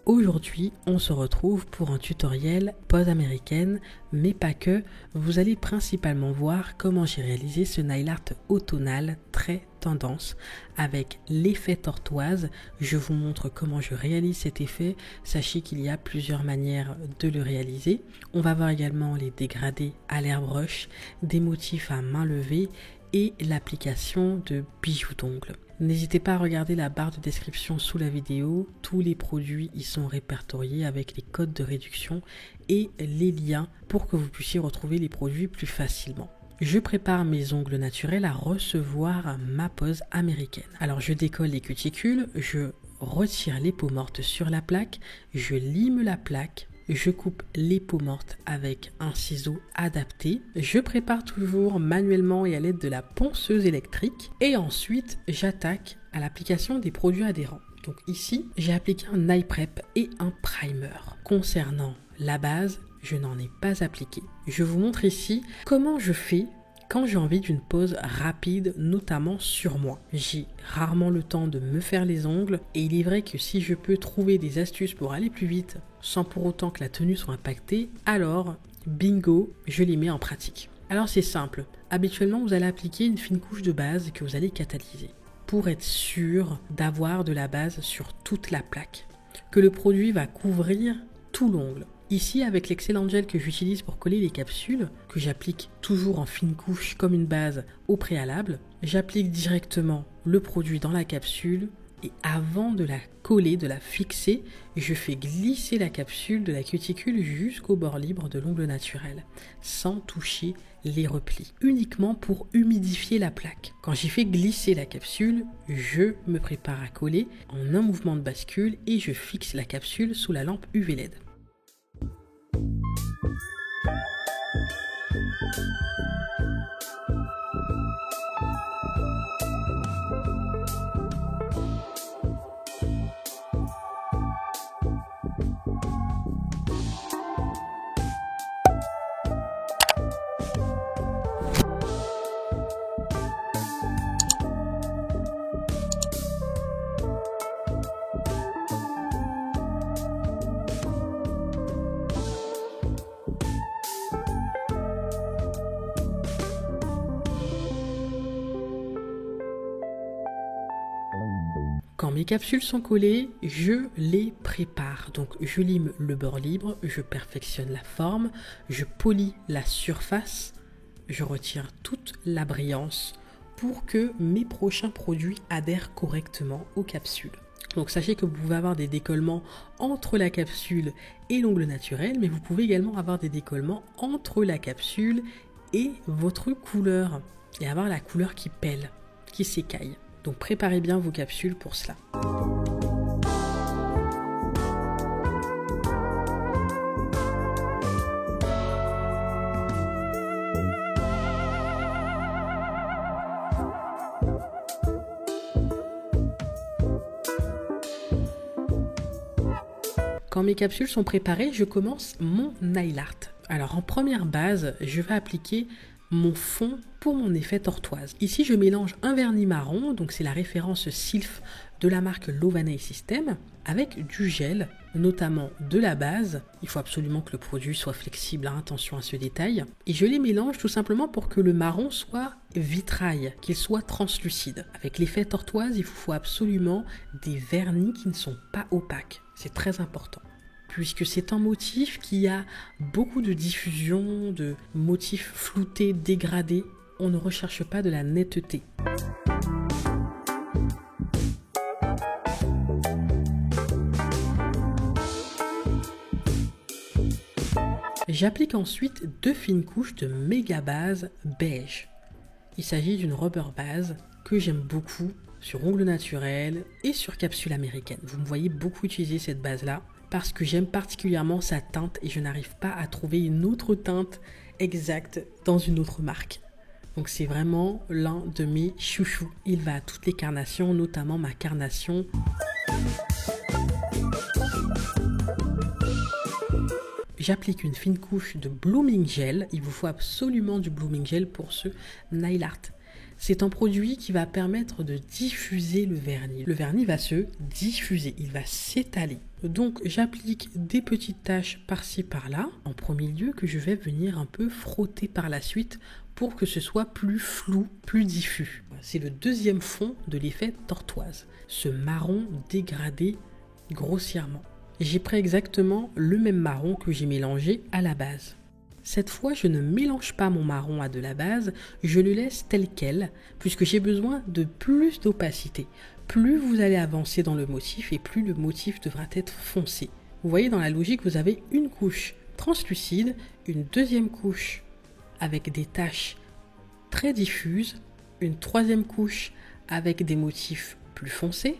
Aujourd'hui, on se retrouve pour un tutoriel pose américaine, mais pas que. Vous allez principalement voir comment j'ai réalisé ce nail art automnal très tendance avec l'effet tortoise. Je vous montre comment je réalise cet effet. Sachez qu'il y a plusieurs manières de le réaliser. On va voir également les dégradés à l'airbrush, des motifs à main levée et l'application de bijoux d'ongles. N'hésitez pas à regarder la barre de description sous la vidéo, tous les produits y sont répertoriés avec les codes de réduction et les liens pour que vous puissiez retrouver les produits plus facilement. Je prépare mes ongles naturels à recevoir ma pose américaine. Alors je décolle les cuticules, je retire les peaux mortes sur la plaque, je lime la plaque. Je coupe les peaux mortes avec un ciseau adapté. Je prépare toujours manuellement et à l'aide de la ponceuse électrique. Et ensuite, j'attaque à l'application des produits adhérents. Donc ici, j'ai appliqué un eye prep et un primer. Concernant la base, je n'en ai pas appliqué. Je vous montre ici comment je fais quand j'ai envie d'une pose rapide, notamment sur moi. J'ai rarement le temps de me faire les ongles et il est vrai que si je peux trouver des astuces pour aller plus vite sans pour autant que la tenue soit impactée, alors bingo, je les mets en pratique. Alors c'est simple, habituellement vous allez appliquer une fine couche de base que vous allez catalyser pour être sûr d'avoir de la base sur toute la plaque, que le produit va couvrir tout l'ongle. Ici, avec l'excellent gel que j'utilise pour coller les capsules, que j'applique toujours en fine couche comme une base au préalable, j'applique directement le produit dans la capsule et avant de la coller, de la fixer, je fais glisser la capsule de la cuticule jusqu'au bord libre de l'ongle naturel, sans toucher les replis, uniquement pour humidifier la plaque. Quand j'ai fait glisser la capsule, je me prépare à coller en un mouvement de bascule et je fixe la capsule sous la lampe UV LED. Quand mes capsules sont collées, je les prépare. Donc je lime le bord libre, je perfectionne la forme, je polis la surface, je retire toute la brillance pour que mes prochains produits adhèrent correctement aux capsules. Donc sachez que vous pouvez avoir des décollements entre la capsule et l'ongle naturel, mais vous pouvez également avoir des décollements entre la capsule et votre couleur et avoir la couleur qui pèle, qui s'écaille. Donc préparez bien vos capsules pour cela. Quand mes capsules sont préparées, je commence mon nail art. Alors en première base, je vais appliquer mon fond pour mon effet tortoise. Ici, je mélange un vernis marron, donc c'est la référence Sylph de la marque Lovanay System, avec du gel, notamment de la base. Il faut absolument que le produit soit flexible, hein, attention à ce détail. Et je les mélange tout simplement pour que le marron soit vitrail, qu'il soit translucide. Avec l'effet tortoise, il vous faut absolument des vernis qui ne sont pas opaques. C'est très important, puisque c'est un motif qui a beaucoup de diffusion, de motifs floutés, dégradés. On ne recherche pas de la netteté. J'applique ensuite 2 fines couches de méga base beige. Il s'agit d'une rubber base que j'aime beaucoup sur ongles naturels et sur capsule américaine. Vous me voyez beaucoup utiliser cette base-là parce que j'aime particulièrement sa teinte et je n'arrive pas à trouver une autre teinte exacte dans une autre marque. Donc c'est vraiment l'un de mes chouchous. Il va à toutes les carnations, notamment ma carnation. j'applique une fine couche de Blooming Gel. Il vous faut absolument du Blooming Gel pour ce nail art. C'est un produit qui va permettre de diffuser le vernis. Le vernis va se diffuser, il va s'étaler. Donc j'applique des petites taches par-ci par-là, en premier lieu, que je vais venir un peu frotter par la suite pour que ce soit plus flou, plus diffus. C'est le deuxième fond de l'effet tortoise, ce marron dégradé grossièrement. J'ai pris exactement le même marron que j'ai mélangé à la base. Cette fois, je ne mélange pas mon marron à de la base, je le laisse tel quel, puisque j'ai besoin de plus d'opacité. Plus vous allez avancer dans le motif et plus le motif devra être foncé. Vous voyez, dans la logique, vous avez une couche translucide, une deuxième couche avec des taches très diffuses, une troisième couche avec des motifs plus foncés.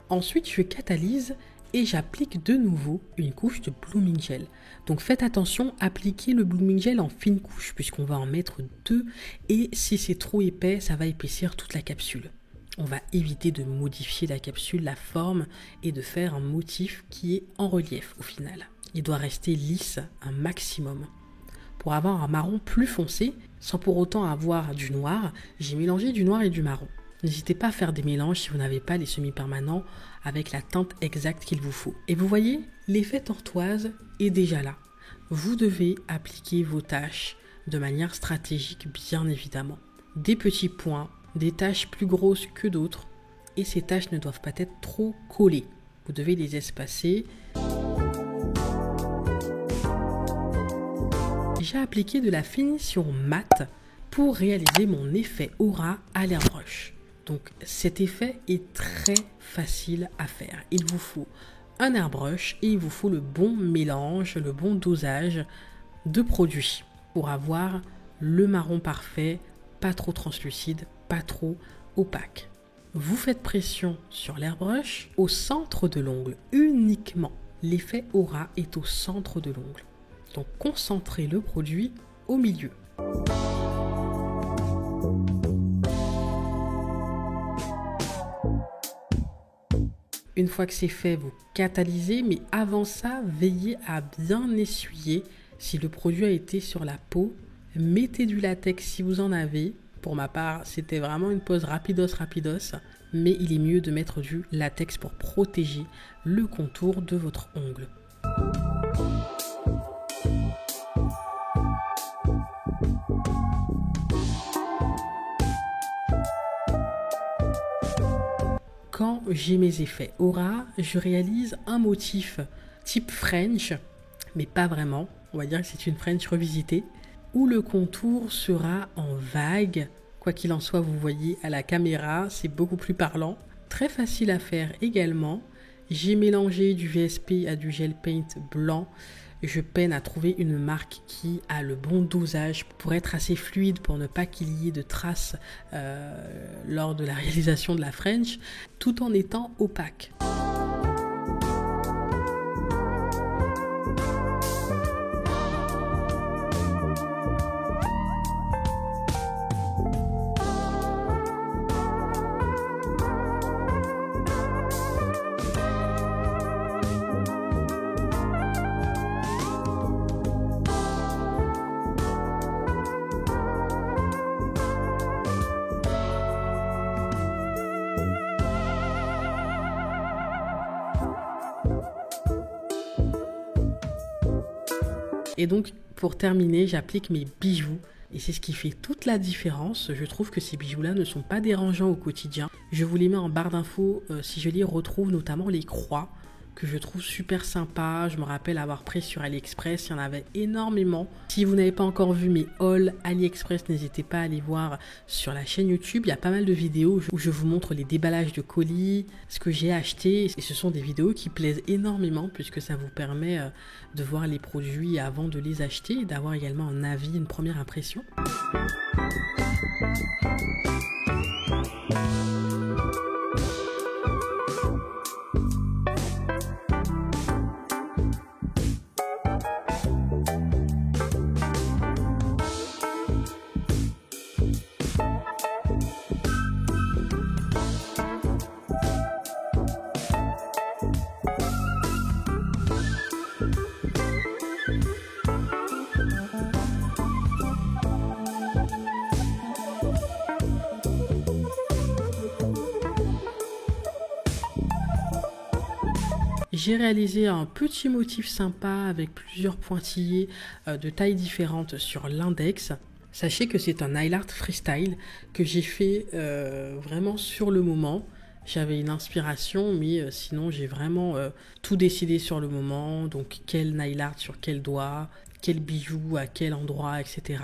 Ensuite, je catalyse et j'applique de nouveau une couche de Blooming Gel. Donc faites attention, appliquez le Blooming Gel en fine couche puisqu'on va en mettre 2 et si c'est trop épais, ça va épaissir toute la capsule. On va éviter de modifier la capsule, la forme et de faire un motif qui est en relief au final. Il doit rester lisse un maximum. Pour avoir un marron plus foncé, sans pour autant avoir du noir, j'ai mélangé du noir et du marron. N'hésitez pas à faire des mélanges si vous n'avez pas les semi-permanents avec la teinte exacte qu'il vous faut. Et vous voyez, l'effet tortoise est déjà là. Vous devez appliquer vos taches de manière stratégique, bien évidemment. Des petits points, des taches plus grosses que d'autres. Et ces taches ne doivent pas être trop collées. Vous devez les espacer. J'ai appliqué de la finition mat pour réaliser mon effet aura à l'airbrush. Donc cet effet est très facile à faire. Il vous faut un airbrush et il vous faut le bon mélange, le bon dosage de produits pour avoir le marron parfait, pas trop translucide, pas trop opaque. Vous faites pression sur l'airbrush au centre de l'ongle uniquement. L'effet aura est au centre de l'ongle. Donc concentrez le produit au milieu. Une fois que c'est fait, vous catalysez, mais avant ça, veillez à bien essuyer si le produit a été sur la peau. Mettez du latex si vous en avez. Pour ma part, c'était vraiment une pose rapidos, mais il est mieux de mettre du latex pour protéger le contour de votre ongle. Quand j'ai mes effets aura, je réalise un motif type French, mais pas vraiment. On va dire que c'est une French revisitée, où le contour sera en vague. Quoi qu'il en soit, vous voyez à la caméra, c'est beaucoup plus parlant. Très facile à faire également. J'ai mélangé du VSP à du gel paint blanc. Je peine à trouver une marque qui a le bon dosage pour être assez fluide, pour ne pas qu'il y ait de traces lors de la réalisation de la French, tout en étant opaque. Et donc, pour terminer, j'applique mes bijoux. Et c'est ce qui fait toute la différence. Je trouve que ces bijoux-là ne sont pas dérangeants au quotidien. Je vous les mets en barre d'infos si je les retrouve, notamment les croix, que je trouve super sympa. Je me rappelle avoir pris sur AliExpress, il y en avait énormément. Si vous n'avez pas encore vu mes hauls AliExpress, n'hésitez pas à aller voir sur la chaîne YouTube. Il y a pas mal de vidéos où je vous montre les déballages de colis, ce que j'ai acheté. Et ce sont des vidéos qui plaisent énormément puisque ça vous permet de voir les produits avant de les acheter et d'avoir également un avis, une première impression. J'ai réalisé un petit motif sympa avec plusieurs pointillés de tailles différentes sur l'index. Sachez que c'est un nail art freestyle que j'ai fait vraiment sur le moment. J'avais une inspiration, mais sinon j'ai vraiment tout décidé sur le moment. Donc quel nail art sur quel doigt, quel bijou à quel endroit, etc.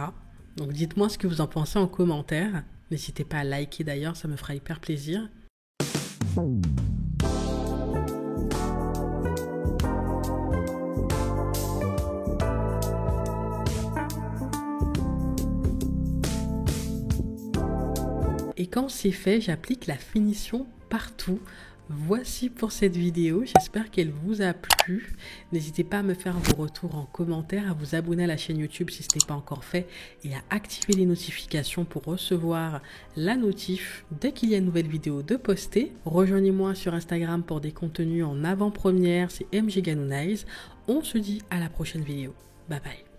Donc dites-moi ce que vous en pensez en commentaire. N'hésitez pas à liker d'ailleurs, ça me fera hyper plaisir. Et quand c'est fait, j'applique la finition partout. Voici pour cette vidéo, j'espère qu'elle vous a plu. N'hésitez pas à me faire vos retours en commentaire, à vous abonner à la chaîne YouTube si ce n'est pas encore fait et à activer les notifications pour recevoir la notif dès qu'il y a une nouvelle vidéo de poster. Rejoignez-moi sur Instagram pour des contenus en avant-première, c'est MG Ganounize. On se dit à la prochaine vidéo. Bye bye.